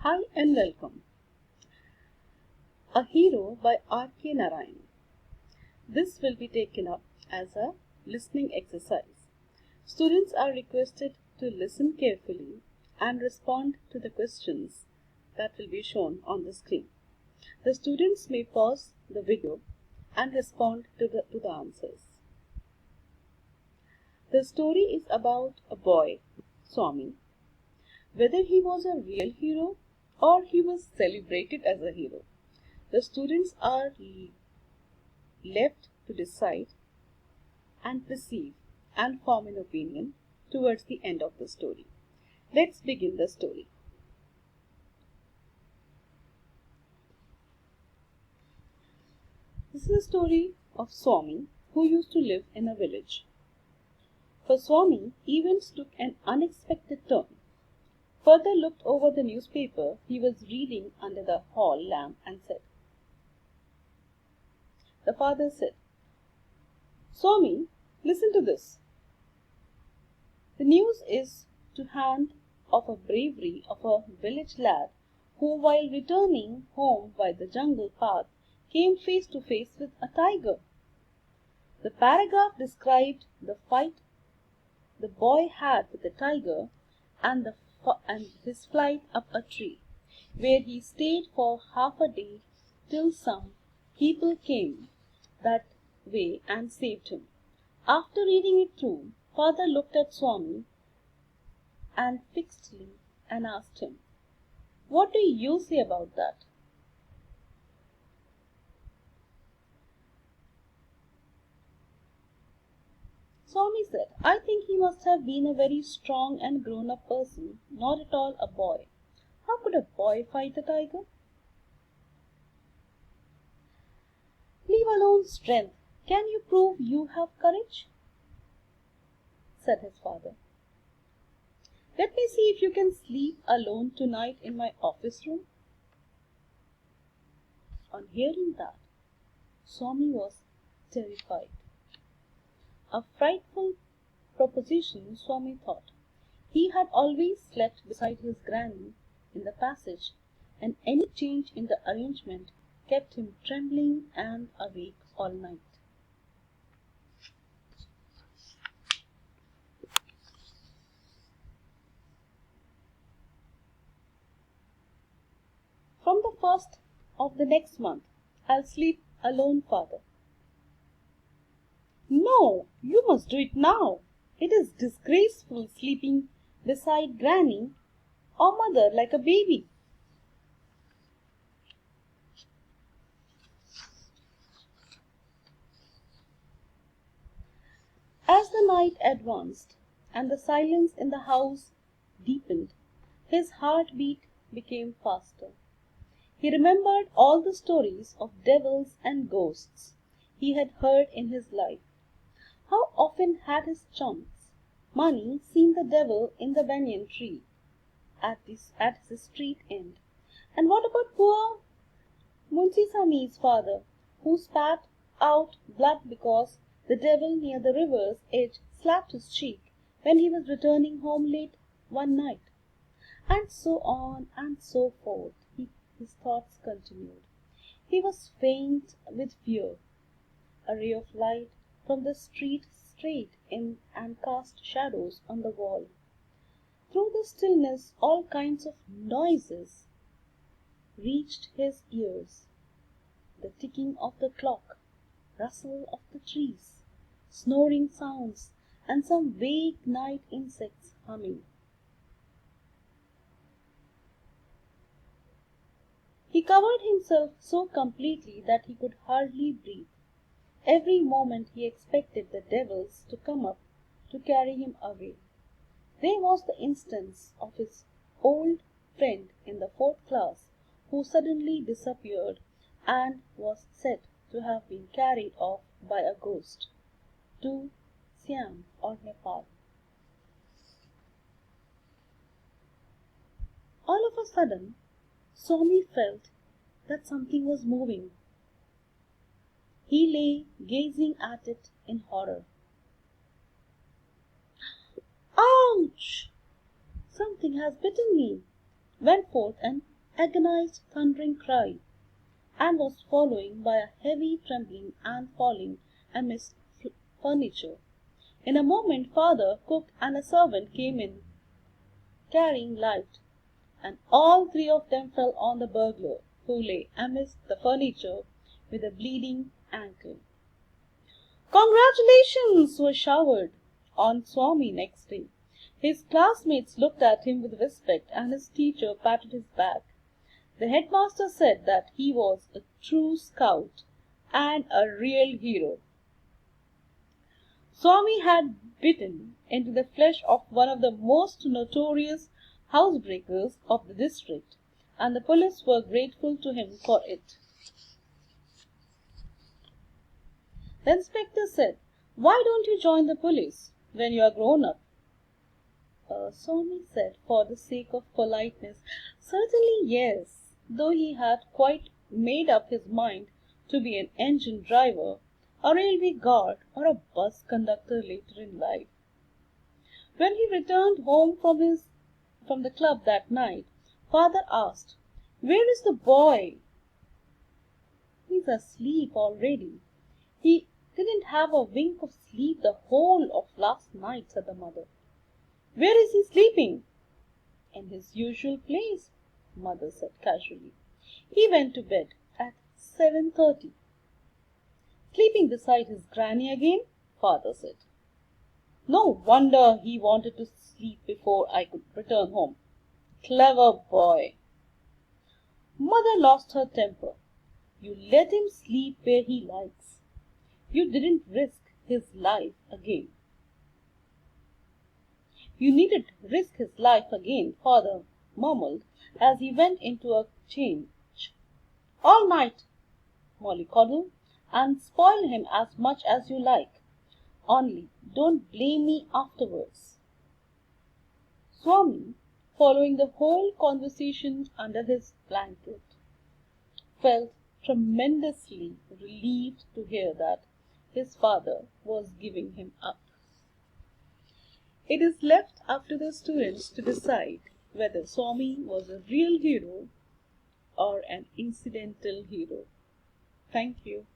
Hi and welcome. A Hero by R.K. Narayan. This will be taken up as a listening exercise. Students are requested to listen carefully and respond to the questions that will be shown on the screen. The students may pause the video and respond to the answers. The story is about a boy, Swami. Whether he was a real hero or he was celebrated as a hero, the students are left to decide and perceive and form an opinion towards the end of the story. Let's begin the story. This is a story of Swami who used to live in a village. For Swami, events took an unexpected turn. Father looked over the newspaper he was reading under the hall lamp and said, The father said, Swami, listen to this. The news is to hand of a bravery of a village lad who, while returning home by the jungle path, came face to face with a tiger. The paragraph described the fight the boy had with the tiger and his flight up a tree, where he stayed for half a day till some people came that way and saved him. After reading it through, Father looked at Swami and fixedly and asked him, What do you say about that? Swami said, I think he must have been a very strong and grown-up person, not at all a boy. How could a boy fight a tiger? Leave alone strength. Can you prove you have courage? Said his father. Let me see if you can sleep alone tonight in my office room. On hearing that, Swami was terrified. A frightful proposition, Swami thought. He had always slept beside his granny in the passage, and any change in the arrangement kept him trembling and awake all night. From the first of the next month, I'll sleep alone, father. No, you must do it now. It is disgraceful sleeping beside granny or mother like a baby. As the night advanced and the silence in the house deepened, his heartbeat became faster. He remembered all the stories of devils and ghosts he had heard in his life. How often had his chums, Mani, seen the devil in the banyan tree at his street end? And what about poor Munsisami's father, who spat out blood because the devil near the river's edge slapped his cheek when he was returning home late one night? And so on and so forth, his thoughts continued. He was faint with fear. A ray of light from the street strayed in and cast shadows on the wall. Through the stillness all kinds of noises reached his ears. The ticking of the clock, rustle of the trees, snoring sounds, and some vague night insects humming. He covered himself so completely that he could hardly breathe. Every moment he expected the devils to come up to carry him away. There was the instance of his old friend in the fourth class who suddenly disappeared and was said to have been carried off by a ghost to Siam or Nepal. All of a sudden, Swami felt that something was moving. He lay gazing at it in horror. Ouch! Something has bitten me, went forth an agonized, thundering cry, and was followed by a heavy trembling and falling amidst furniture. In a moment father, cook, and a servant came in, carrying light, and all three of them fell on the burglar, who lay amidst the furniture with a bleeding ankle. Congratulations were showered on Swami next day. His classmates looked at him with respect, and his teacher patted his back. The headmaster said that he was a true scout and a real hero. Swami had bitten into the flesh of one of the most notorious housebreakers of the district, and the police were grateful to him for it. The inspector said, "Why don't you join the police when you are grown up?" Swami said, for the sake of politeness, "Certainly yes," though he had quite made up his mind to be an engine driver, a railway guard, or a bus conductor later in life. When he returned home from the club that night, father asked, "Where is the boy?" "He's asleep already. He didn't have a wink of sleep the whole of last night," said the mother. "Where is he sleeping?" "In his usual place," mother said casually. "He went to bed at 7:30. "Sleeping beside his granny again," father said. "No wonder he wanted to sleep before I could return home. Clever boy." Mother lost her temper. "You let him sleep where he likes. You didn't risk his life again." "You needn't risk his life again," father murmured as he went into a change. "All night, mollycoddle, and spoil him as much as you like. Only don't blame me afterwards." Swami, following the whole conversation under his blanket, felt tremendously relieved to hear that his father was giving him up. It is left up to the students to decide whether Swami was a real hero or an incidental hero. Thank you.